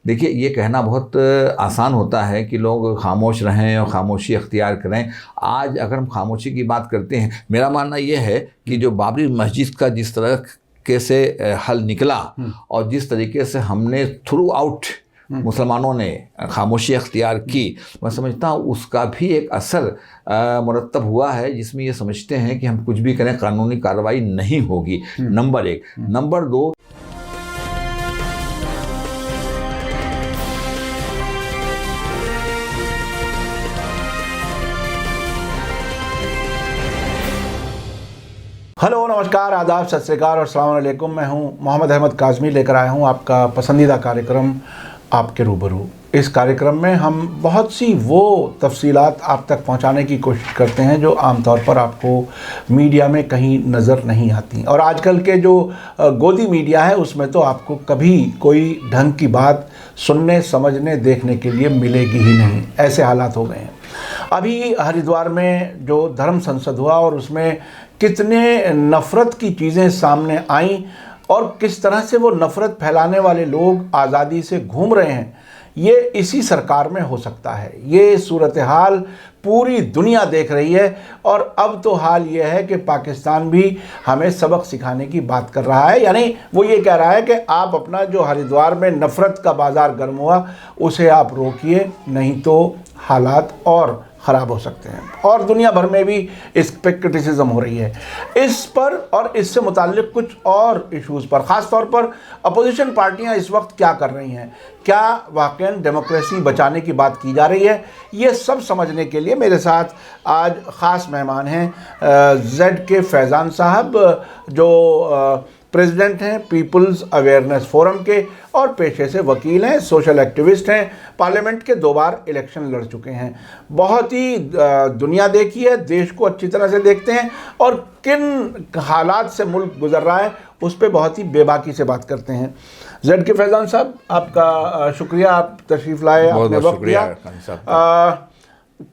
देखिए, ये कहना बहुत आसान होता है कि लोग खामोश रहें और खामोशी अख्तियार करें। आज अगर हम खामोशी की बात करते हैं, मेरा मानना ये है कि जो बाबरी मस्जिद का जिस तरह से हल निकला और जिस तरीके से हमने थ्रू आउट मुसलमानों ने खामोशी अख्तियार की, मैं समझता हूँ उसका भी एक असर मुरतब हुआ है, जिसमें ये समझते हैं कि हम कुछ भी करें कानूनी कार्रवाई नहीं होगी। नंबर एक। नंबर दो, हेलो, नमस्कार, आदाब, सत श्री अकाल और अस्सलाम वालेकुम। मैं हूं मोहम्मद अहमद काज़मी, लेकर आया हूं आपका पसंदीदा कार्यक्रम आपके रूबरू। इस कार्यक्रम में हम बहुत सी वो तफसीलात आप तक पहुंचाने की कोशिश करते हैं जो आमतौर पर आपको मीडिया में कहीं नज़र नहीं आती। और आजकल के जो गोदी मीडिया है उसमें तो आपको कभी कोई ढंग की बात सुनने, समझने, देखने के लिए मिलेगी ही नहीं। ऐसे हालात हो गए हैं। अभी हरिद्वार में जो धर्म संसद हुआ और उसमें कितने नफ़रत की चीज़ें सामने आईं और किस तरह से वो नफ़रत फैलाने वाले लोग आज़ादी से घूम रहे हैं, ये इसी सरकार में हो सकता है। ये सूरत हाल पूरी दुनिया देख रही है और अब तो हाल ये है कि पाकिस्तान भी हमें सबक सिखाने की बात कर रहा है। यानी वो ये कह रहा है कि आप अपना जो हरिद्वार में नफ़रत का बाज़ार गर्म हुआ उसे आप रोकिए, नहीं तो हालात और ख़राब हो सकते हैं। और दुनिया भर में भी इस पर क्रिटिसिज्म हो रही है। इस पर और इससे मुताल्लिक़ कुछ और इश्यूज़ पर, ख़ास तौर पर अपोजिशन पार्टियां इस वक्त क्या कर रही हैं, क्या वाकईन डेमोक्रेसी बचाने की बात की जा रही है, ये सब समझने के लिए मेरे साथ आज ख़ास मेहमान हैं ZK फैज़ान साहब, जो प्रेसिडेंट हैं पीपल्स अवेयरनेस फोरम के और पेशे से वकील हैं, सोशल एक्टिविस्ट हैं, पार्लियामेंट के 2 बार इलेक्शन लड़ चुके हैं। बहुत ही दुनिया देखी है, देश को अच्छी तरह से देखते हैं और किन हालात से मुल्क गुजर रहा है उस पर बहुत ही बेबाकी से बात करते हैं। ZK फैज़ान साहब, आपका शुक्रिया, आप तशरीफ़ लाए, आपने वक्त दिया।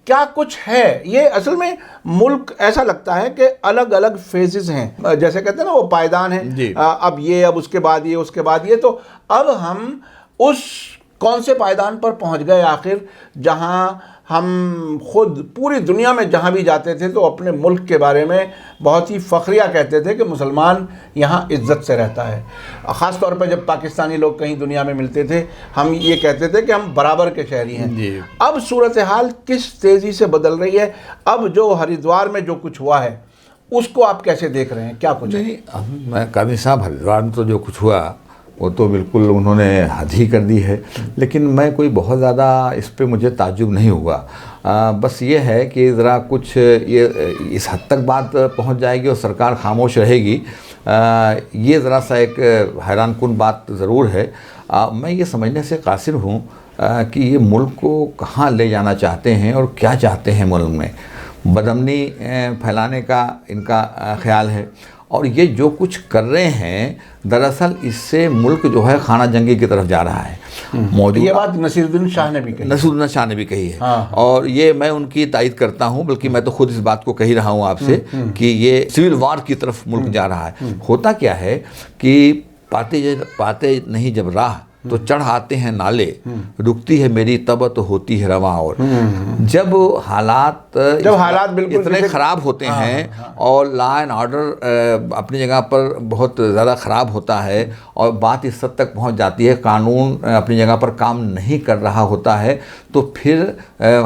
क्या कुछ है ये? असल में मुल्क ऐसा लगता है कि अलग अलग फेजेस हैं, जैसे कहते हैं ना वो पायदान है, अब ये, अब उसके बाद ये, उसके बाद ये। तो अब हम उस कौन से पायदान पर पहुंच गए आखिर, जहां हम खुद पूरी दुनिया में जहां भी जाते थे तो अपने मुल्क के बारे में बहुत ही फ़ख्रिया कहते थे कि मुसलमान यहाँ इज़्ज़त से रहता है। ख़ास तौर पर जब पाकिस्तानी लोग कहीं दुनिया में मिलते थे हम ये कहते थे कि हम बराबर के शहरी हैं। अब सूरत हाल किस तेज़ी से बदल रही है? अब जो हरिद्वार में जो कुछ हुआ है उसको आप कैसे देख रहे हैं? क्या कुछ नहीं, मैं काज़ी साहब, हरिद्वार में तो जो कुछ हुआ वो तो बिल्कुल उन्होंने हद ही कर दी है, लेकिन मैं कोई बहुत ज़्यादा इस पे मुझे ताज्जुब नहीं हुआ। बस ये है कि ज़रा कुछ ये इस हद तक बात पहुंच जाएगी और सरकार खामोश रहेगी, ये ज़रा सा एक हैरानकुन बात ज़रूर है। मैं ये समझने से कासिर हूँ कि ये मुल्क को कहाँ ले जाना चाहते हैं और क्या चाहते हैं मुल्क में। बदअमनी फैलाने का इनका ख्याल है और ये जो कुछ कर रहे हैं दरअसल इससे मुल्क जो है खाना जंगी की तरफ जा रहा है। ये बात नसीरुद्दीन शाह ने भी कही है। हाँ। और ये मैं उनकी तायद करता हूँ, बल्कि मैं तो खुद इस बात को कह ही रहा हूँ आपसे कि ये सिविल वार की तरफ मुल्क जा रहा है। होता क्या है कि पाते नहीं जब राह तो चढ़ आते हैं नाले, रुकती है मेरी तब तो होती है रवा। और जब हालात बिल्कुल इतने ख़राब होते हैं और लॉ एंड ऑर्डर अपनी जगह पर बहुत ज़्यादा ख़राब होता है और बात इस हद तक पहुंच जाती है, कानून अपनी जगह पर काम नहीं कर रहा होता है, तो फिर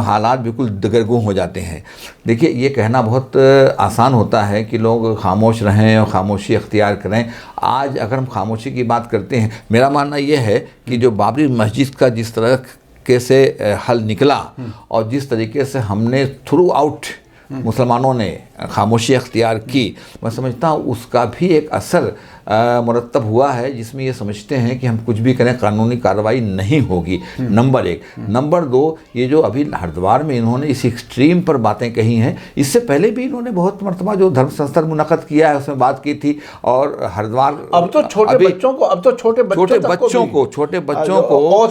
हालात बिल्कुल दगरगू हो जाते हैं। देखिए, ये कहना बहुत आसान होता है कि लोग खामोश रहें और खामोशी अख्तियार करें। आज अगर हम खामोशी की बात करते हैं, मेरा मानना ये है कि जो बाबरी मस्जिद का जिस तरह से हल निकला और जिस तरीके से हमने थ्रू आउट मुसलमानों ने खामोशी अख्तियार की, मैं समझता हूँ उसका भी एक असर मुरतब हुआ है, जिसमें ये समझते हैं कि हम कुछ भी करें कानूनी कार्रवाई नहीं होगी। नंबर एक। नंबर दो, ये जो अभी हरिद्वार में इन्होंने इस एक्सट्रीम पर बातें कही हैं, इससे पहले भी इन्होंने बहुत मरतबा जो धर्म संस्था मुनक़द किया है उसमें बात की थी। और हरिद्वार अब तो छोटे बच्चों को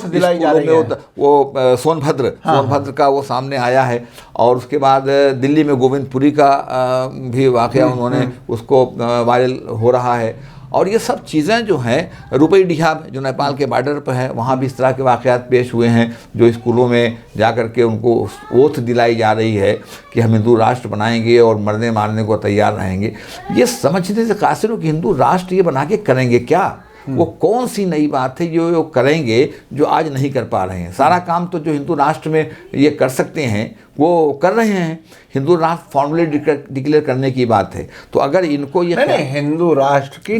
दिलाई जा रही है। वो सोनभद्र का वो सामने आया है। और उसके बाद दिल्ली में गोविंदपुरी का भी वाक़या उन्होंने उसको वायरल हो रहा है। और ये सब चीज़ें जो हैं, रुपईडीहा जो नेपाल के बॉर्डर पर है, वहाँ भी इस तरह के वाक़यात पेश हुए हैं, जो स्कूलों में जा कर के उनको ओथ दिलाई जा रही है कि हम हिंदू राष्ट्र बनाएंगे और मरने मारने को तैयार रहेंगे। ये समझने से कासिर हो कि हिंदू राष्ट्र ये बना के करेंगे क्या? वो कौन सी नई बात है जो करेंगे जो आज नहीं कर पा रहे हैं? सारा काम तो जो हिंदू राष्ट्र में ये कर सकते हैं वो कर रहे हैं। हिंदू राष्ट्र फॉर्मली डिक्लेयर करने की बात है। तो अगर इनको ये नहीं, हिंदू राष्ट्र की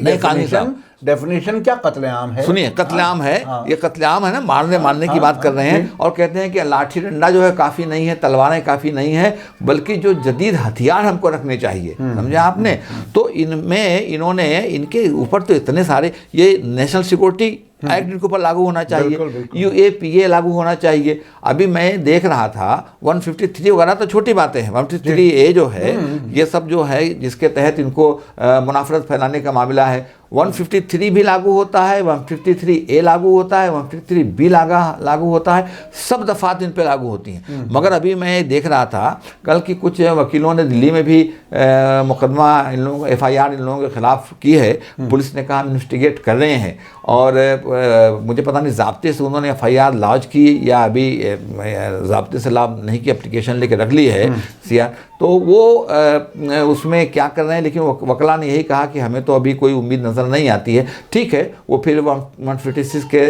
डेफिनेशन क्या कत्लेआम है? सुनिए, कत्लेआम है। ये कत्लेआम है ना, मारने की बात कर रहे हैं। और कहते हैं कि लाठी डंडा जो है काफ़ी नहीं है, तलवारें काफ़ी नहीं है, बल्कि जो जदीद हथियार हमको रखने चाहिए। समझा आपने? तो इनमें इन्होंने इनके ऊपर तो इतने सारे, ये नेशनल सिक्योरिटी एक्ट इनके ऊपर लागू होना चाहिए, UAPA लागू होना चाहिए। अभी मैं देख रहा था 153 वगैरह तो छोटी बातें हैं, 153A जो है ये सब जो है जिसके तहत इनको मुनाफरत फैलाने का मामला है, 153 भी लागू होता है, 153A लागू होता है, 153B लागू होता है, सब दफात इन पे लागू होती हैं। मगर अभी मैं देख रहा था कल की कुछ वकीलों ने दिल्ली में भी मुकदमा इन लोगों FIR इन लोगों के खिलाफ की है। पुलिस ने कहा हम इन्वेस्टिगेट कर रहे हैं, और मुझे पता नहीं ज़ाब्ते से उन्होंने FIR लॉन्च की या अभी ज़ाब्ते से लाभ नहीं की, एप्लीकेशन लेके रख ली है CR। तो वो उसमें क्या कर रहे हैं, लेकिन वकला ने यही कहा कि हमें तो अभी कोई उम्मीद नज़र नहीं आती है। ठीक है, वो फिर 156 के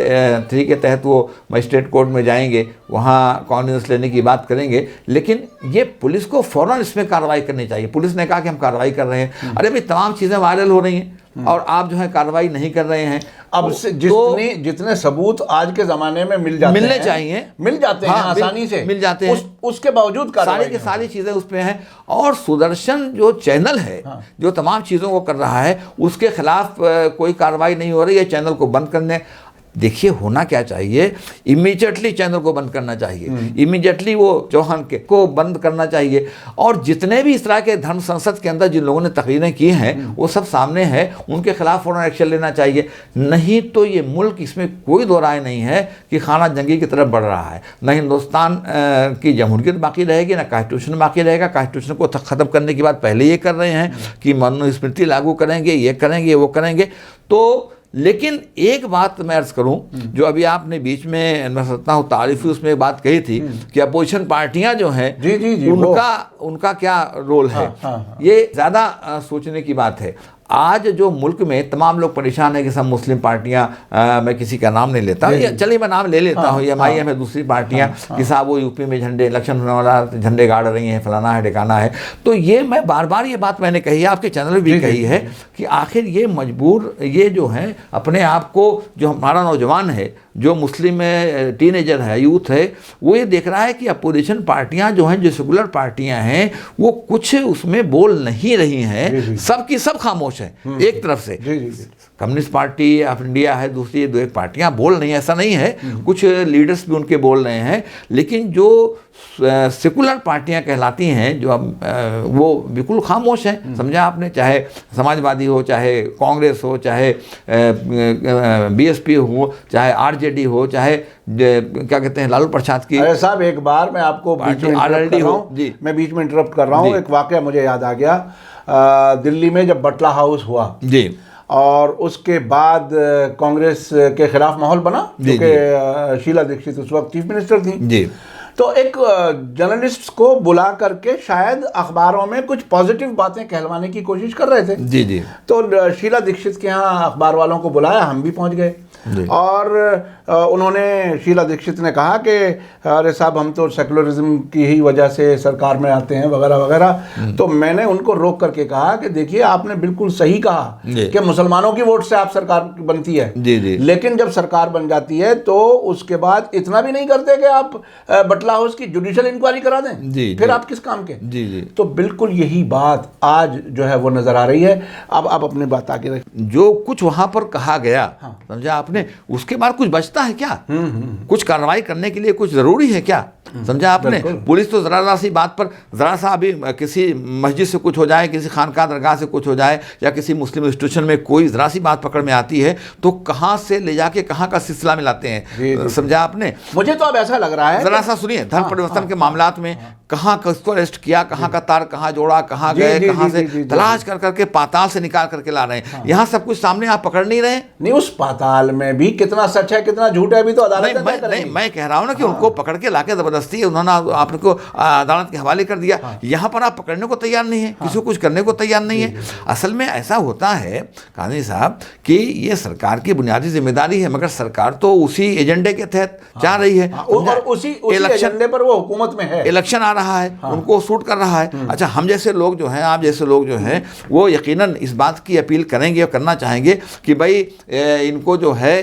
3 के तहत वो मजिस्ट्रेट कोर्ट में जाएंगे, वहाँ कॉन्फिडेंस लेने की बात करेंगे, लेकिन ये पुलिस को फ़ौरन इसमें कार्रवाई करनी चाहिए। पुलिस ने कहा कि हम कार्रवाई कर रहे हैं, अरे भाई तमाम चीज़ें वायरल हो रही हैं और आप जो है कार्रवाई नहीं कर रहे हैं। अब से जितने सबूत आज के ज़माने में मिल जाते हैं आसानी से मिल जाते हैं, उसके बावजूद सारी की सारी चीज़ें उस पर हैं। और सुदर्शन जो चैनल है जो तमाम चीज़ों को कर रहा है, उसके खिलाफ कोई कार्रवाई नहीं हो रही है। चैनल को बंद करने, देखिए होना क्या चाहिए, इमीडिएटली चैनल को बंद करना चाहिए, इमीडिएटली वो चौहान के को बंद करना चाहिए। और जितने भी इस तरह के धर्म संसद के अंदर जिन लोगों ने तकरीरें की हैं वो सब सामने है, उनके खिलाफ फौरन एक्शन लेना चाहिए। नहीं तो ये मुल्क, इसमें कोई दो राय नहीं है कि खाना जंगी की तरफ बढ़ रहा है। न हिंदुस्तान की जमहूरियत बाकी रहेगी, ना कॉन्स्टिट्यूशन बाकी रहेगा। कॉन्स्टिट्यूशन को ख़त्म करने की बात पहले ये कर रहे हैं कि मनुस्मृति लागू करेंगे, ये करेंगे, वो करेंगे। तो लेकिन एक बात मैं अर्ज़ करूं, जो अभी आपने बीच में मैं समझता हूँ तारीफ़ी उसमें एक बात कही थी कि अपोजिशन पार्टियां जो हैं उनका क्या रोल है। ये ज़्यादा सोचने की बात है। आज जो मुल्क में तमाम लोग परेशान है कि सब मुस्लिम पार्टियां, मैं किसी का नाम नहीं लेता, चलिए मैं नाम ले लेता हूँ, MIM है, दूसरी पार्टियां कि साहब वो यूपी में झंडे इलेक्शन होने वाला, झंडे गाड़ रही हैं, फलाना है ठिकाना है। तो ये मैं बार बार ये बात मैंने कही है, आपके चैनल में भी कही है कि आखिर ये मजबूर, ये जो है अपने आप को, जो हमारा नौजवान है, जो मुस्लिम टीनेजर है, यूथ है, वो ये देख रहा है कि अपोजिशन पार्टियां जो हैं, जो सेकुलर पार्टियां हैं, वो कुछ उसमें बोल नहीं रही हैं, सब की सब खामोश हैं। एक तरफ से कम्युनिस्ट पार्टी ऑफ इंडिया है, दूसरी दो एक पार्टियां बोल नहीं, ऐसा नहीं है, कुछ लीडर्स भी उनके बोल रहे हैं, लेकिन जो सेकुलर पार्टियां कहलाती हैं जो वो बिल्कुल खामोश हैं। समझा आपने? चाहे समाजवादी हो, चाहे कांग्रेस हो, चाहे BSP हो, चाहे RJD हो, चाहे क्या कहते हैं लालू प्रसाद की। अरे साहब, एक बार मैं आपको बीच में इंटरप्ट कर रहा हूँ। एक वाकया मुझे याद आ गया, दिल्ली में जब बटला हाउस हुआ जी, और उसके बाद कांग्रेस के खिलाफ माहौल बना, क्योंकि शीला दीक्षित उस वक्त चीफ मिनिस्टर थी जी। तो एक जर्नलिस्ट को बुला करके शायद अखबारों में कुछ पॉजिटिव बातें कहलवाने की कोशिश कर रहे थे जी जी। तो शीला दीक्षित के यहाँ अखबार वालों को बुलाया, हम भी पहुँच गए, और उन्होंने, शीला दीक्षित ने कहा कि अरे साहब हम तो सेकुलरिज्म की ही वजह से सरकार में आते हैं वगैरह वगैरह। तो मैंने उनको रोक करके कहा कि देखिए आपने बिल्कुल सही कहा कि मुसलमानों की वोट से आप सरकार बनती है जी जी, लेकिन जब सरकार बन जाती है तो उसके बाद इतना भी नहीं करते कि आप बटला हाउस की जुडिशियल इंक्वायरी करा दें जी, फिर जी, आप किस काम के जी जी। तो बिल्कुल यही बात आज जो है वो नजर आ रही है। अब आप अपनी बात आगे रखें। जो कुछ वहां पर कहा गया, समझा आपने, उसके बाद कुछ बचता है क्या? कुछ कार्रवाई करने के लिए कुछ जरूरी है क्या? समझा आपने? पुलिस तो जरा सी बात पर, जरा सा अभी किसी मस्जिद से कुछ हो जाए, किसी खानका दरगाह से कुछ हो जाए, या किसी मुस्लिम इंस्टीट्यूशन में कोई जरा सी बात पकड़ में आती है तो कहाँ से ले जाके कहाँ का सिलसिला मिलाते हैं। समझा आपने? मुझे तो अब ऐसा लग रहा है, जरा सा सुनिए, धर्म परिवर्तन के मामलात में कहाँ किसको अरेस्ट किया, कहाँ का तार कहाँ जोड़ा, कहाँ जी, गए, जी, कहाँ जी, से जी, जी, तलाश कर करके पाताल से निकाल करके ला रहे हैं। यहाँ सब कुछ सामने आप पकड़ नहीं रहे। नहीं, उस पाताल में भी कितना सच है कितना झूठ है अभी तो अदालत तय नहीं, करेगी। मैं कह रहा हूँ ना कि उनको पकड़ के लाके जबरदस्ती उन्होंने आपको अदालत के हवाले कर दिया। यहाँ पर आप पकड़ने को तैयार नहीं है, किसी को कुछ करने को तैयार नहीं है। असल में ऐसा होता है काजमी साहब कि ये सरकार की बुनियादी जिम्मेदारी है, मगर सरकार तो उसी एजेंडे के तहत जा रही है। और उसी एजेंडे पर वो हुकूमत में है। इलेक्शन आ रहा है, उनको सूट कर रहा है। अच्छा, हम जैसे लोग जो हैं, आप जैसे लोग जो हैं, वो यकीनन इस बात की अपील करेंगे और करना चाहेंगे कि भाई इनको जो है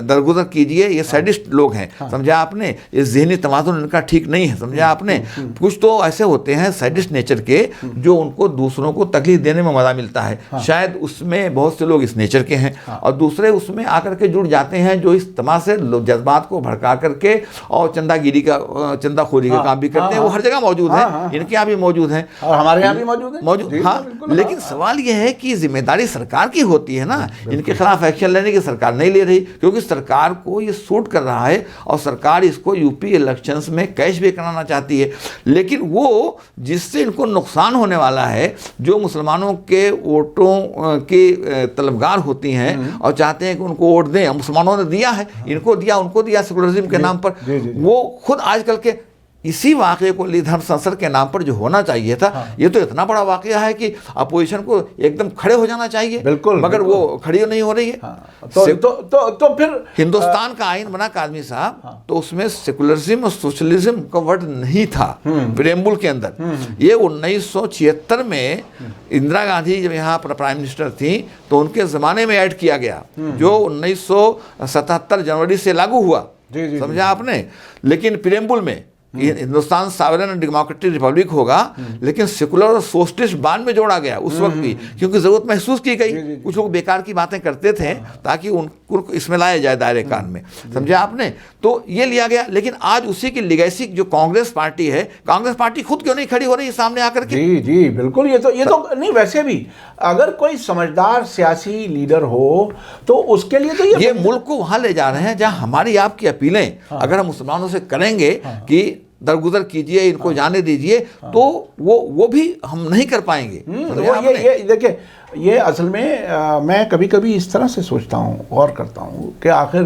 दरगुजर कीजिए। ये सैडिस्ट लोग हैं, समझा आपने। इस ज़हनी तवाज़ुन इनका ठीक नहीं है, समझा आपने। कुछ तो ऐसे होते हैं सैडिस्ट नेचर के, जो उनको दूसरों को तकलीफ देने में मज़ा मिलता है। शायद उसमें बहुत से लोग इस नेचर के हैं, और दूसरे उसमें आकर के जुड़ जाते हैं, जो इस तमा से जज्बात को भड़का करके और चंदागिरी का, चंदाखोरी का काम भी करते हैं। वो हर जगह मौजूद है, इनके यहाँ भी मौजूद हैं और हमारे यहाँ भी मौजूद है। हाँ, लेकिन सवाल यह है कि जिम्मेदारी सरकार की होती है ना। इनके खिलाफ एक्शन लेने की सरकार नहीं ले रही, क्योंकि सरकार को ये सूट कर रहा है और सरकार इसको यूपी इलेक्शंस में कैश भी कराना चाहती है। लेकिन वो जिससे इनको नुकसान होने वाला है, जो मुसलमानों के वोटों के तलबगार होती हैं और चाहते हैं कि उनको वोट दें, मुसलमानों ने दिया है, इनको दिया, उनको दिया सेकुलरिज्म के नाम पर। वो खुद आजकल के इसी वाक़े को धर्म संसद के नाम पर जो होना चाहिए था, ये तो इतना बड़ा वाक़या है कि अपोजिशन को एकदम खड़े हो जाना चाहिए। बिल्कुल, मगर बिल्कुल। वो खड़ी नहीं हो रही है। तो फिर हिंदुस्तान का आइन बना काजमी साहब, तो उसमें सेकुलरिज्म और सोशलिज्म का वर्ड नहीं था प्रेम्बुल के अंदर। ये 1976 में इंदिरा गांधी जब यहाँ पर प्राइम मिनिस्टर थी, तो उनके ज़माने में ऐड किया गया, जो 1977 जनवरी से लागू हुआ, समझा आपने। लेकिन प्रेम्बुल में Hindustan sovereign and democratic Republic होगा, लेकिन सेकुलर और सोशलिस्ट बाद में जोड़ा गया उस वक्त भी, क्योंकि जरूरत महसूस की गई। कुछ लोग बेकार की बातें करते थे ताकि उनको इसमें लाया जाए दायरे कार में, समझा आपने। तो ये लिया गया। लेकिन आज उसी की लिगेसी जो कांग्रेस पार्टी है, कांग्रेस पार्टी खुद क्यों नहीं खड़ी हो रही है सामने आकर के? जी जी बिल्कुल। ये तो नहीं, वैसे भी अगर कोई समझदार सियासी लीडर हो तो उसके लिए तो ये मुल्क को वहां ले जा रहे हैं जहां हमारी आपकी अपीलें अगर हम मुसलमानों से करेंगे कि दरगुजर कीजिए, इनको जाने दीजिए, तो वो भी हम नहीं कर पाएंगे। ये देखिए, ये असल में मैं कभी कभी इस तरह से सोचता हूँ और करता हूँ कि आखिर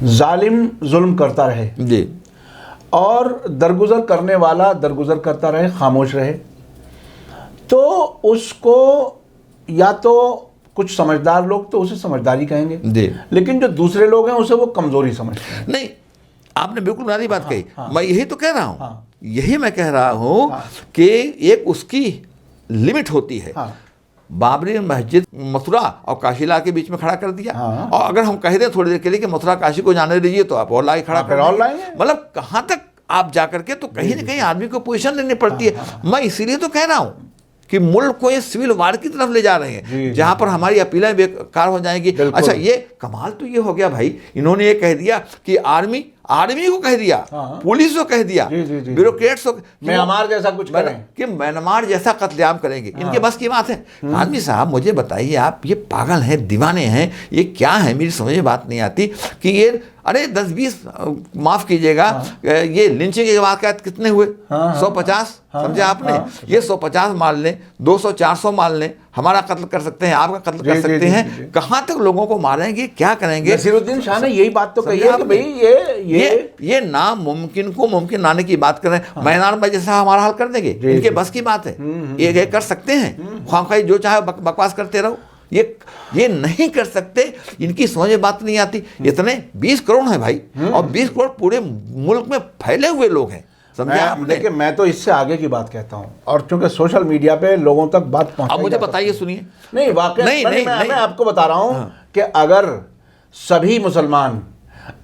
जालिम जुल्म करता रहे जी, और दरगुजर करने वाला दरगुजर करता रहे, खामोश रहे, तो उसको या तो कुछ समझदार लोग तो उसे समझदारी कहेंगे जी, लेकिन जो दूसरे लोग हैं उसे वो कमजोरी समझते हैं। नहीं, आपने बिल्कुल बुनियादी बात कही। मैं यही तो कह रहा हूँ, यही मैं कह रहा हूँ कि एक उसकी लिमिट होती है। बाबरी मस्जिद मथुरा और काशी ला के बीच में खड़ा कर दिया, और अगर हम कह दें थोड़ी देर के लिए कि मथुरा काशी को जाने दीजिए, तो आप और लाके खड़ा कर देंगे। मतलब कहाँ तक आप जा करके, तो कहीं ना कहीं आदमी को पोजीशन लेनी पड़ती है। मैं इसीलिए तो कह रहा हूँ कि मुल्क को ये सिविल वार की तरफ ले जा रहे हैं, जहां पर हमारी अपीलें बेकार हो जाएंगी। अच्छा, ये कमाल तो ये हो गया भाई, इन्होंने ये कह दिया कि आर्मी को कह दिया, पुलिस को कह दिया, ब्यूरोक्रेट्स को, म्यांमार जैसा कुछ करें, कि म्यांमार जैसा कत्लेआम करेंगे। इनके बस की बात है। आदमी साहब मुझे बताइए, आप ये पागल हैं, दीवाने हैं, ये क्या है? मेरी समझ में बात नहीं आती कि ये, अरे 10-20 माफ कीजिएगा, ये लिंचिंग के वाक़यात कितने हुए? 150, समझे आपने? ये 150 मार लें, 200-400 मार लें, हमारा कत्ल कर सकते हैं, आपका कत्ल कर सकते हैं। कहाँ तक लोगों को मारेंगे, क्या करेंगे? नसीरुद्दीन शाह ने यही बात तो कही है कि भाई ये नामुमकिन को मुमकिन लाने की बात करें। म्यांमार में जैसा हमारा हाल कर देंगे, इनके बस की बात है, ये कर सकते हैं। ख्वामखाई जो चाहे बकवास करते रहो, ये नहीं कर सकते। इनकी समझ में बात नहीं आती। इतने 20 करोड़ हैं भाई, और 20 करोड़ पूरे मुल्क में फैले हुए लोग हैं, देखिए, मैं तो इससे आगे की बात कहता हूँ, और चूंकि सोशल मीडिया पे लोगों तक बात पहुँच, अब मुझे बताइए, सुनिए। नहीं, वाकई मैं आपको बता रहा हूँ कि अगर सभी मुसलमान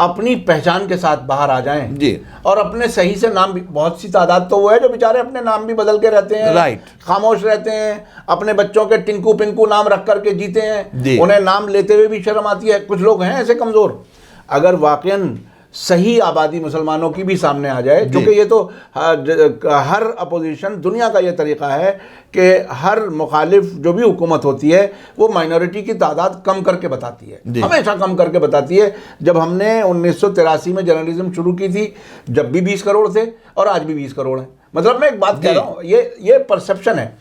अपनी पहचान के साथ बाहर आ जाएं जी, और अपने सही से नाम भी, बहुत सी तादाद तो वो है जो बेचारे अपने नाम भी बदल के रहते हैं, राइट, खामोश रहते हैं, अपने बच्चों के टिंकू पिंकू नाम रख करके जीते हैं, उन्हें नाम लेते हुए भी शर्म आती है। कुछ लोग हैं ऐसे कमज़ोर। अगर वाकई सही आबादी मुसलमानों की भी सामने आ जाए, क्योंकि ये तो हर अपोजिशन, दुनिया का ये तरीका है कि हर मुखालिफ जो भी हुकूमत होती है वो माइनॉरिटी की तादाद कम करके बताती है, हमेशा कम करके बताती है। जब हमने 1983 में जर्नलिज्म शुरू की थी, जब भी 20 करोड़ थे और आज भी 20 करोड़ हैं। मतलब मैं एक बात कह रहा हूँ, ये परसेप्शन है।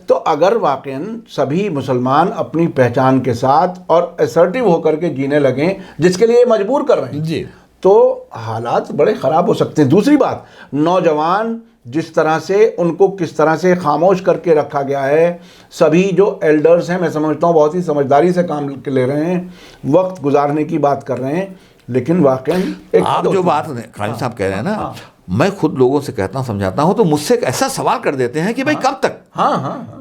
तो अगर वाकईन सभी मुसलमान अपनी पहचान के साथ और असर्टिव होकर के जीने लगें, जिसके लिए मजबूर कर रहे हैं जी, तो हालात बड़े ख़राब हो सकते हैं। दूसरी बात, नौजवान जिस तरह से उनको किस तरह से खामोश करके रखा गया है, सभी जो एल्डर्स हैं मैं समझता हूँ बहुत ही समझदारी से काम ले रहे हैं, वक्त गुजारने की बात कर रहे हैं, लेकिन वाकई आप जो बात काजी साहब कह रहे हैं ना, मैं खुद लोगों से कहता हूँ, समझाता हूँ, तो मुझसे एक ऐसा सवाल कर देते हैं कि भाई कब तक,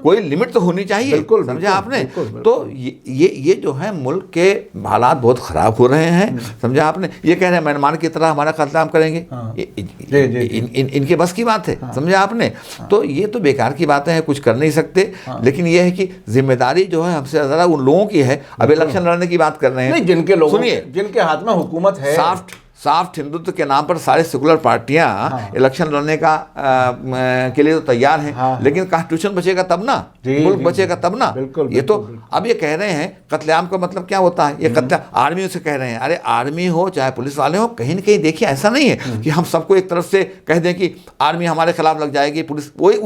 कोई लिमिट तो होनी चाहिए। बिल्कुल, समझे आपने। तो ये जो है मुल्क के हालात बहुत ख़राब हो रहे हैं, समझे आपने। ये कह रहे हैं म्यांमार की तरह हमारा कत्लेआम करेंगे, इनके बस की बात है, समझे आपने। तो ये तो बेकार की बातें हैं, कुछ कर नहीं सकते। लेकिन ये है कि जिम्मेदारी जो है हमसे ज़्यादा उन लोगों की है। अब इलेक्शन लड़ने की बात कर रहे हैं, जिनके लोग, सुनिए, जिनके हाथ में हुकूमत है, सॉफ्ट हिंदुत्व के नाम पर सारे सेकुलर पार्टियां इलेक्शन लड़ने के लिए तो तैयार हैं, लेकिन कॉन्स्टिट्यूशन बचेगा तब ना, मुल्क बचेगा तब ना। ये तो अब ये कह रहे हैं कत्लेआम का मतलब क्या होता है, ये कत्लेआम आर्मी से कह रहे हैं। अरे आर्मी हो चाहे पुलिस वाले हो, कहीं न कहीं देखिए ऐसा नहीं है कि हम सबको एक तरफ से कह दें कि आर्मी हमारे खिलाफ लग जाएगी, पुलिस वही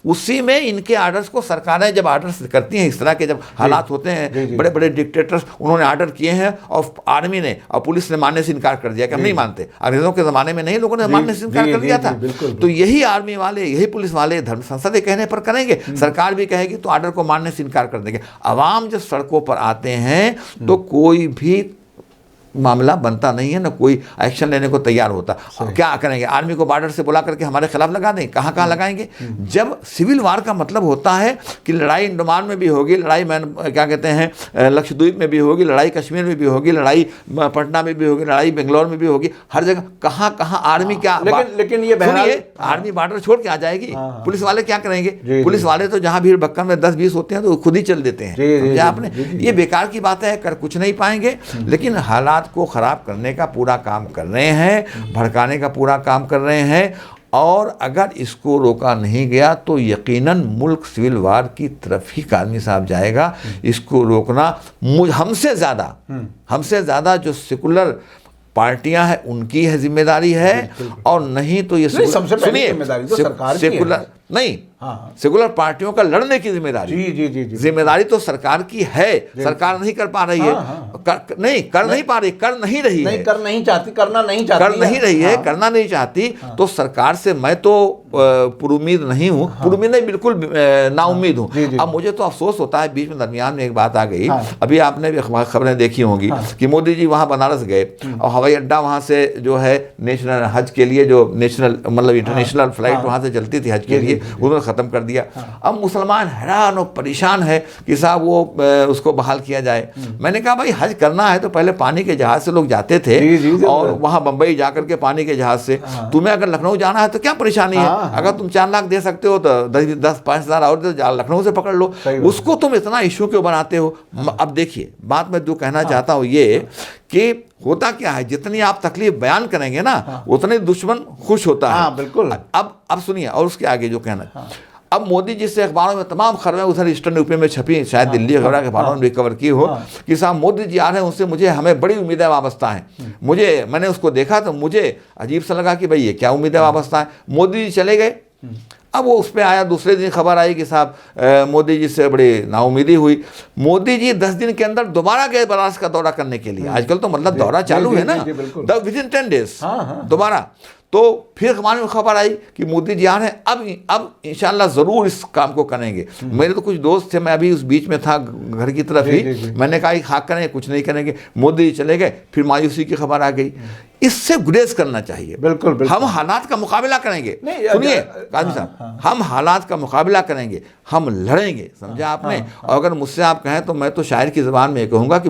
उसी में इनके आर्डर्स को सरकारें जब आर्डर्स करती हैं, इस तरह के जब हालात होते हैं, बड़े बड़े डिक्टेटर्स उन्होंने आर्डर किए हैं और आर्मी ने और पुलिस ने मानने से इनकार कर दिया कि हम नहीं मानते। अंग्रेजों के ज़माने में नहीं, लोगों ने मानने से इनकार कर दिया था। तो यही आर्मी वाले, यही पुलिस वाले धर्म संसद के कहने पर करेंगे, सरकार भी कहेगी तो आर्डर को मानने से इनकार कर देंगे। अवाम जब सड़कों पर आते हैं तो कोई भी मामला बनता नहीं है, ना कोई एक्शन लेने को तैयार होता। क्या करेंगे, आर्मी को बॉर्डर से बुला करके हमारे खिलाफ लगा दें, कहाँ लगाएंगे। जब सिविल वार का मतलब होता है कि लड़ाई अंडमान में भी होगी, लड़ाई क्या कहते हैं लक्षद्वीप में भी होगी, लड़ाई कश्मीर में भी होगी, लड़ाई पटना में भी होगी, लड़ाई बेंगलोर में भी होगी, हर जगह कहाँ आर्मी क्या, लेकिन ये आर्मी बॉर्डर छोड़ के आ जाएगी, पुलिस वाले क्या करेंगे। पुलिस वाले तो जहाँ भीड़ भक्कम में 10-20 होते हैं तो खुद ही चल देते हैं, आपने। ये बेकार की बात है, कर कुछ नहीं पाएंगे, लेकिन हालात को ख़राब करने का पूरा काम कर रहे हैं, भड़काने का पूरा काम कर रहे हैं। और अगर इसको रोका नहीं गया तो यकीनन मुल्क सिविल वार की तरफ ही काज़मी साहब जाएगा। इसको रोकना हमसे ज़्यादा जो सेकुलर पार्टियां हैं उनकी है जिम्मेदारी है, और नहीं तो ये सबसे पहली जिम्मेदारी तो सरकार की है। नहीं, सेकुलर पार्टियों का लड़ने की जिम्मेदारी, जिम्मेदारी तो सरकार की है। सरकार नहीं कर पा रही है, कर नहीं रही है, करना नहीं चाहती। तो सरकार से मैं तो पुरुमीद नहीं हूँ, पुरुमीद नहीं, बिल्कुल नाउम्मीद हूँ। अब मुझे तो अफसोस होता है, बीच में दरमियान में एक बात आ गई, अभी आपने भी खबरें देखी होंगी कि मोदी जी वहाँ बनारस गए और हवाई अड्डा वहाँ से जो है नेशनल हज के लिए, जो नेशनल मतलब इंटरनेशनल फ्लाइट वहाँ से चलती थी हज के लिए, उन्होंने ख़त्म कर दिया। अब मुसलमान हैरान और परेशान है कि साहब वो उसको बहाल किया जाए। मैंने कहा भाई हज करना है तो पहले पानी के जहाज़ से लोग जाते थे और वहाँ बम्बई जाकर के पानी के जहाज़ से। तुम्हें अगर लखनऊ जाना है तो क्या परेशानी है, अगर तुम 4 लाख दे सकते हो तो 10-5 हज़ार और लखनऊ से पकड़ लो, उसको तुम इतना इशू क्यों बनाते हो। अब देखिए बात मैं जो कहना चाहता हूँ ये कि होता क्या है, जितनी आप तकलीफ बयान करेंगे ना उतने दुश्मन खुश होता है। बिल्कुल। अब सुनिए और उसके आगे जो कहना अब मोदी जी से अखबारों में तमाम खबरें उधर ईस्टर्न यूपी में छपी, शायद दिल्ली अखबार के अखबारों में भी कवर की हो कि साहब मोदी जी आ रहे हैं, उससे हमें बड़ी उम्मीदें वाबस्ता हैं। मैंने उसको देखा तो मुझे अजीब सा लगा कि भाई ये क्या उम्मीदें वाबस्ता है। मोदी जी चले गए, अब वो उस पर आया, दूसरे दिन खबर आई कि साहब मोदी जी से बड़ी नाउमीदी हुई। मोदी जी 10 दिन के अंदर दोबारा गए बनारस का दौरा करने के लिए। आजकल तो मतलब दौरा चालू है ना, विदिन 10 डेज दोबारा। तो फिर हमारे में खबर आई कि मोदी जी आ रहे हैं, अब इंशाल्लाह ज़रूर इस काम को करेंगे। मेरे तो कुछ दोस्त थे, मैं अभी उस बीच में था घर की तरफ ही, मैंने कहा हाँ करेंगे, कुछ नहीं करेंगे। मोदी जी चले गए, फिर मायूसी की खबर आ गई। इससे गुरेज करना चाहिए। बिल्कुल। हम हालात का मुकाबला करेंगे, सुनिए काजी साहब, हम हालात का मुकाबला करेंगे, हम लड़ेंगे, समझा आपने। और अगर मुझसे आप कहें तो मैं तो शायर की ज़बान में कहूँगा कि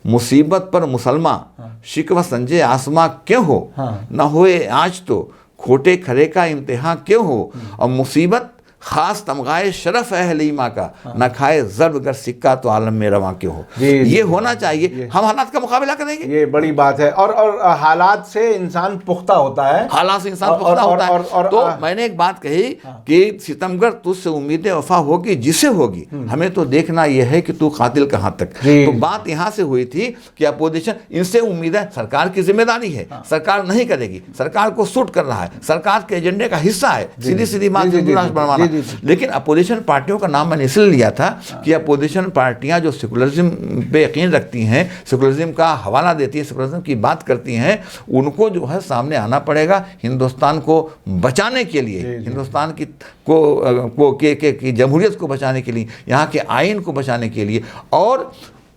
मुसीबत पर मुसलमान शिकवा संजय आसमां क्यों हो, न होए आज तो खोटे खरे का इम्तिहान क्यों हो। और मुसीबत खास तमगाए शरफ है हलीमा का, न खाए ज़र्ब गर सिक्का तो आलम में रवां क्यों हो। ये होना चाहिए, हम हालात का मुकाबला करेंगे। ये बड़ी बात है। और हालात से इंसान पुख्ता होता है, हालात से इंसान पुख्ता होता है। तो मैंने एक बात कही कि सितमगर तुझसे उम्मीदें वफा होगी जिसे होगी, हमें तो देखना यह है कि तू कातिल कहाँ तक। तो बात यहाँ से हुई थी कि अपोजिशन, इनसे उम्मीद है, सरकार की जिम्मेदारी है, सरकार नहीं करेगी, सरकार को सूट कर रहा है, सरकार के एजेंडे का हिस्सा है सीधी सीधी बात राष्ट्र बनवाना। लेकिन अपोजिशन पार्टियों का नाम मैंने इसलिए लिया था कि अपोजिशन पार्टियां जो सेकुलरिज्म पे यकीन रखती हैं, सेकुलरिज्म का हवाला देती हैं, सेकुलरिज्म की बात करती हैं, उनको जो है सामने आना पड़ेगा हिंदुस्तान को बचाने के लिए, हिंदुस्तान की जमहूरियत को बचाने के लिए, यहाँ के आइन को बचाने के लिए। और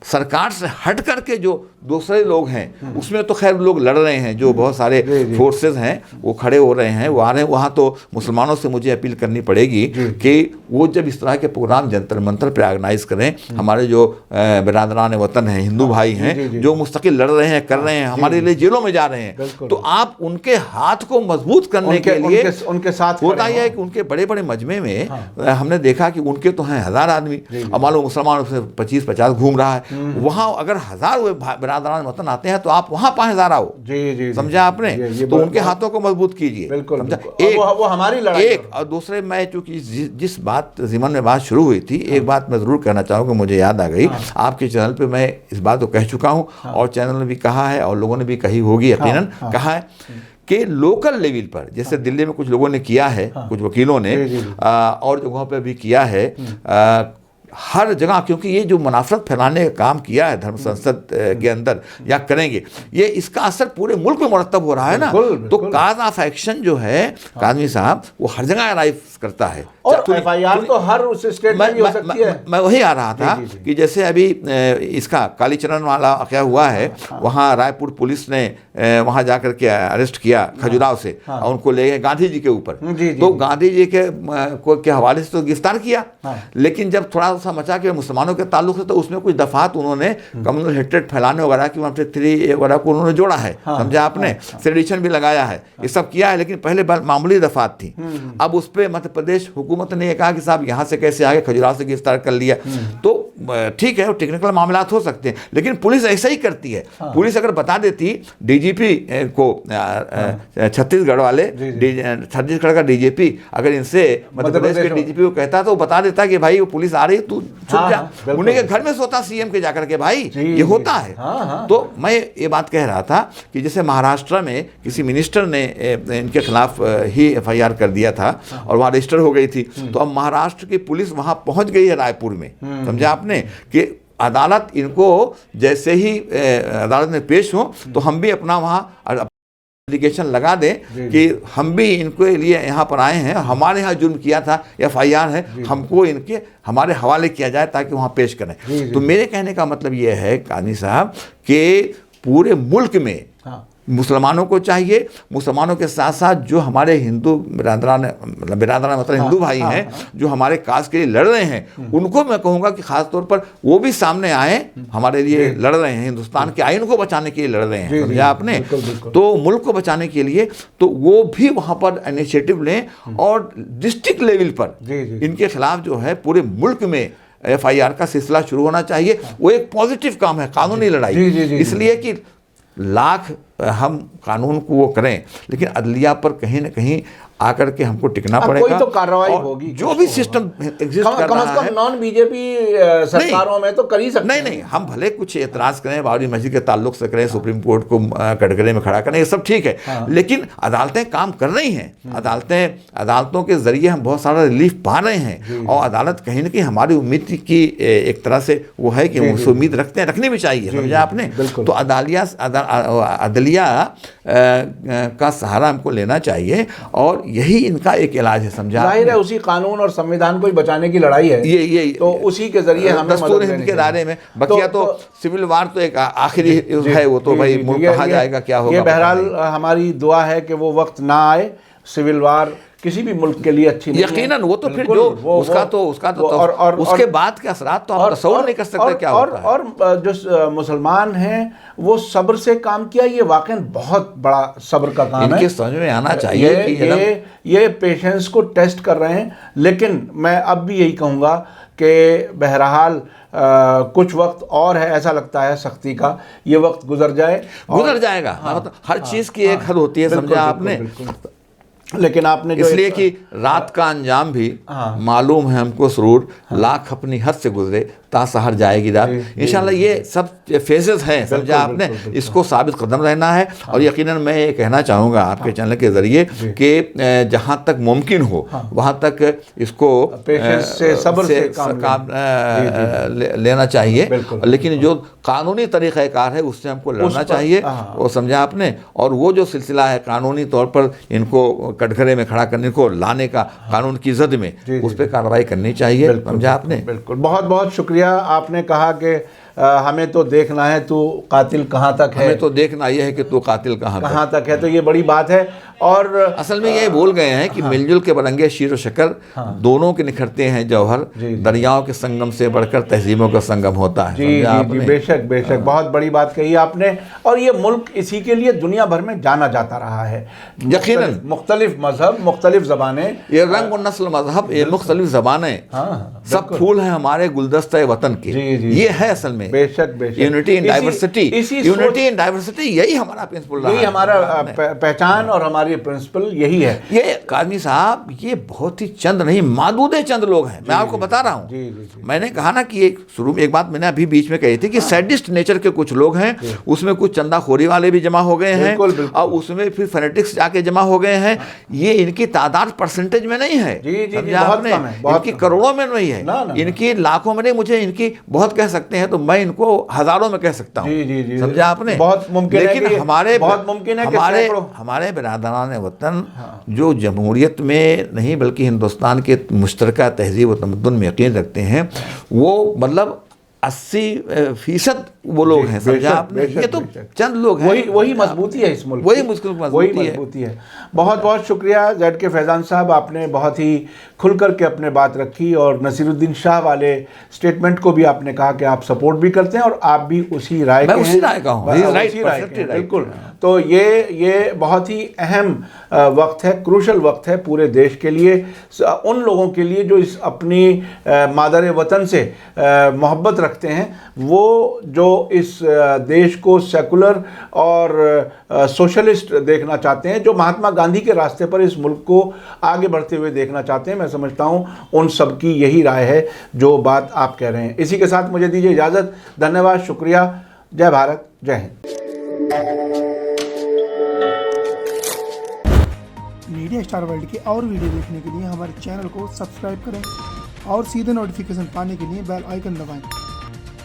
सरकार से हट करके जो दूसरे लोग हैं उसमें तो खैर लोग लड़ रहे हैं, जो बहुत सारे फोर्सेस हैं वो खड़े हो रहे हैं, वो आ रहे हैं। वहाँ तो मुसलमानों से मुझे अपील करनी पड़ेगी कि वो जब इस तरह के प्रोग्राम जंतर मंतर पे ऑर्गेनाइज करें, हमारे जो बिरादरान वतन हैं, हिंदू भाई हैं, जो मुस्तकिल लड़ रहे हैं, कर रहे हैं, हमारे लिए जेलों में जा रहे हैं, तो आप उनके हाथ को मजबूत करने के लिए उनके साथ होता यह है कि उनके बड़े बड़े मजमे में हमने देखा कि उनके तो हैं 1000 आदमी, अब मालूम मुसलमानों से 25-50 घूम रहा है। वहाँ अगर 1000 बिरादरान वतन आते हैं तो आप वहाँ 5000 आओ। जी, समझा आपने? तो उनके हाथों को मजबूत कीजिए। समझा? एक वो हमारी लड़ाई एक और दूसरे, मैं चूंकि जिस बात ज़िमन में बात शुरू हुई थी, एक बात मैं ज़रूर कहना चाहूँगा, मुझे याद आ गई। आपके चैनल पे मैं इस बात को कह चुका हूँ और चैनल ने भी कहा है और लोगों ने भी कही होगी, यकीनन कहा है कि लोकल लेवल पर, जैसे दिल्ली में कुछ लोगों ने किया है, कुछ वकीलों ने और जगहों पर भी किया है, हर जगह, क्योंकि ये जो मुनाफरत फैलाने का काम किया है धर्म संसद के अंदर या करेंगे, ये इसका असर पूरे मुल्क में मुरतब हो रहा है ना। तो काज ऑफ एक्शन जो है काजमी साहब, वो हर जगह अराइव करता है। और एफआईआर तो हर उस स्टेट में भी हो सकती है। मैं वही आ रहा था कि जैसे अभी इसका कालीचरण वाला क्या हुआ है, वहाँ रायपुर पुलिस ने वहाँ जाकर के अरेस्ट किया खजुराहो से, और उनको ले गए गांधी जी के ऊपर। तो गांधी जी के हवाले से तो गिरफ्तार किया, लेकिन जब थोड़ा सा मचा कि मुसलमानों के ताल्लुक से, तो उसमें कुछ दफात उन्होंने कम्युनल हेट्रेड फैलाने वगैरह की 153 वगैरह को उन्होंने जोड़ा है। समझा आपने? सेडिशन भी लगाया है, ये सब किया है, लेकिन पहले मामूली दफात थी। अब उस पर मध्य प्रदेश हुकूमत ने कहा कि साहब यहाँ से कैसे आगे, खजुराहो से गिरफ्तार कर लिया। तो ठीक है, टेक्निकल मामलात हो सकते हैं, लेकिन पुलिस ऐसा ही करती है। पुलिस अगर बता देती डीजीपी को, छत्तीसगढ़ वाले, छत्तीसगढ़ का डीजीपी अगर इनसे मध्य प्रदेश के डीजीपी को कहता, तो वो बता देता कि भाई वो पुलिस आ रही, तू छुप जा। उन्हीं के घर में सोता सीएम के जाकर के, भाई ये होता है। तो मैं ये बात कह रहा था कि जैसे महाराष्ट्र में किसी मिनिस्टर ने इनके खिलाफ ही एफआईआर कर दिया था और वहाँ रजिस्टर हो गई थी, तो अब महाराष्ट्र की पुलिस वहाँ पहुँच गई है रायपुर में। समझा आपने? कि अदालत इनको जैसे ही अदालत में पेश हो, तो हम भी अपना वहाँ एप्लीकेशन लगा दें कि हम भी इनके लिए यहाँ पर आए हैं, हमारे यहाँ जुर्म किया था, एफआईआर है, हमको इनके हमारे हवाले किया जाए ताकि वहाँ पेश करें। तो मेरे कहने का मतलब ये है कानी साहब कि पूरे मुल्क में मुसलमानों को चाहिए, मुसलमानों के साथ साथ जो हमारे हिंदू बिरादरान मतलब हिंदू भाई हैं, जो हमारे काज के लिए लड़ रहे हैं, उनको मैं कहूँगा कि ख़ास तौर पर वो भी सामने आए, हमारे लिए लड़ रहे हैं, हिंदुस्तान के आइन को बचाने के लिए लड़ रहे हैं। समझा आपने? तो मुल्क को बचाने के लिए तो वो भी वहाँ पर इनिशिएटिव लें, और डिस्ट्रिक्ट लेवल पर इनके खिलाफ जो है पूरे मुल्क में एफआईआर का सिलसिला शुरू होना चाहिए। वो एक पॉजिटिव काम है, कानूनी लड़ाई, इसलिए कि लाख हम कानून को वो करें, लेकिन अदलिया पर कहीं ना कहीं आकर के हमको टिकना पड़ेगा। कोई तो कार्रवाई होगी, जो भी सिस्टम एग्जिस्ट कर रहा है। नॉन बीजेपी सरकारों में तो कर ही सकते हैं। नहीं, हम भले कुछ एतराज करें, बाबरी मस्जिद के ताल्लुक से करें, सुप्रीम कोर्ट को कटघरे में खड़ा करें, ये सब ठीक है, लेकिन अदालतें काम कर रही हैं। अदालतों के जरिए हम बहुत सारा रिलीफ पा रहे हैं, और अदालत कहीं ना कहीं हमारी उम्मीद की एक तरह से वो है कि उस उम्मीद रखते हैं, रखनी भी चाहिए। समझा आपने? तो अदलिया का सहारा हमको लेना चाहिए, और यही इनका एक इलाज है। समझा? जाहिर है उसी कानून और संविधान को बचाने की लड़ाई है ये तो उसी के जरिए हमें दस्तूर हिंद के दायरे में। बकिया तो सिविल वार तो एक आखिरी है, वो तो भाई मुल्क कहा जाएगा क्या होगा। ये बहरहाल हमारी दुआ है कि वो वक्त ना आए, सिविल वार किसी भी मुल्क के लिए अच्छी नहीं है। यकीनन वो तो फिर बिल्कुल, जो उसका तो उसके बाद के असरात तो आप तसव्वुर नहीं कर सकते क्या होता है। और जो मुसलमान हैं वो सब्र से काम किया, ये वाकई बहुत बड़ा सब्र का काम है। इनके समझ में आना चाहिए कि ये पेशेंस को टेस्ट कर रहे हैं। लेकिन मैं अब भी यही कहूँगा कि बहरहाल कुछ वक्त और है, ऐसा लगता है सख्ती का, ये वक्त गुजर जाएगा। मतलब हर चीज़ की एक हद होती है, समझा आपने। लेकिन आपने जो इसलिए कि रात का अंजाम भी मालूम है हमको सरूर, लाख अपनी हद से गुजरे तासहर जाएगी रात। इंशाल्लाह ये सब फेजेस हैं, समझा आपने। इसको साबित कदम रहना है। और यकीनन मैं ये कहना चाहूँगा आपके चैनल के ज़रिए कि जहाँ तक मुमकिन हो वहाँ तक इसको सब्र से काम लेना चाहिए। लेकिन जो कानूनी तरीक़ाकार है उससे हमको लड़ना चाहिए, वो समझा आपने। और वो जो सिलसिला है कानूनी तौर पर इनको कटघरे में खड़ा करने को लाने का, कानून की जद में उस पर कार्रवाई करनी चाहिए, समझा आपने। बिल्कुल, बहुत बहुत शुक्रिया। आपने कहा कि हमें तो देखना है तू कातिल कहाँ तक है, हमें तो देखना यह है कि तू कातिल कहाँ तक है। तो ये बड़ी बात है। और असल में ये भूल गए हैं कि मिलजुल के बरंगे शीर शक्कर दोनों के निखरते हैं जौहर, दरियाओं के संगम से बढ़कर तहजीबों का संगम होता है। जी, बेशक बेशक, बहुत बड़ी बात कही आपने। और ये मुल्क इसी के लिए दुनिया भर में जाना जाता रहा है। यकीनन मुख्तलिफ मजहब, मुख्तलिफ ज़बानें, ये रंग और नस्ल मजहब, ये मुख्तलिफ ज़बानें, सब फूल हैं हमारे गुलदस्ते वतन के। ये है असल में बेशक बेशक unity in diversity. Unity in diversity यही हमारा प्रिंसिपल रहा है, यही हमारा पहचान और हमारी प्रिंसिपल यही है। ये काज़मी साहब, ये बहुत ही चंद नहीं, मादूदे चंद लोग हैं। मैं आपको बता रहा हूँ, मैंने कहा ना कि शुरू में एक बात मैंने अभी बीच में कही थी कि सैडिस्ट नेचर के कुछ लोग हैं, उसमें कुछ चंदाखोरी वाले भी जमा हो गए हैं और उसमें फिर फेनेटिक्स जाके जमा हो गए हैं। ये इनकी तादाद परसेंटेज में नहीं है, इनकी करोड़ों में नहीं है, इनकी लाखों में नहीं। मुझे इनकी बहुत कह सकते हैं तो मैं इनको हजारों में कह सकता हूँ, समझा आपने। बहुत मुमकिन है, लेकिन हमारे बिरादरान वतन जो जमहूरियत में नहीं बल्कि हिंदुस्तान के मुश्तरका तहजीब व तमद्दुन में यकीन रखते हैं, वो मतलब 80% वो लोग हैं, समझा आपने। ये तो चंद लोग हैं, वही मजबूती है इस मुल्क, वही मजबूती है। बहुत बहुत शुक्रिया ज़ैड के फैज़ान साहब, आपने बहुत ही खुल कर के अपने बात रखी। और नसीरुद्दीन शाह वाले स्टेटमेंट को भी आपने कहा कि आप सपोर्ट भी करते हैं और आप भी उसी राय के हैं। उसी राय का हूँ, बिल्कुल। तो ये बहुत ही अहम वक्त है, क्रूशल वक्त है पूरे देश के लिए, उन लोगों के लिए जो इस अपनी मादर वतन से मोहब्बत रखते हैं, वो जो इस देश को सेकुलर और सोशलिस्ट देखना चाहते हैं, जो महात्मा गांधी के रास्ते पर इस मुल्क को आगे बढ़ते हुए देखना चाहते हैं। मैं समझता हूँ उन सब की यही राय है जो बात आप कह रहे हैं। इसी के साथ मुझे दीजिए इजाज़त। धन्यवाद, शुक्रिया। जय भारत, जय हिंद। मीडिया स्टार वर्ल्ड के और वीडियो देखने के लिए हमारे चैनल को सब्सक्राइब करें और सीधे नोटिफिकेशन पाने के लिए बेल आइकन दबाएं।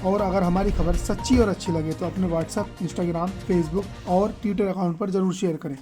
और अगर हमारी खबर सच्ची और अच्छी लगे तो अपने व्हाट्सएप, इंस्टाग्राम, फेसबुक और ट्विटर अकाउंट पर ज़रूर शेयर करें।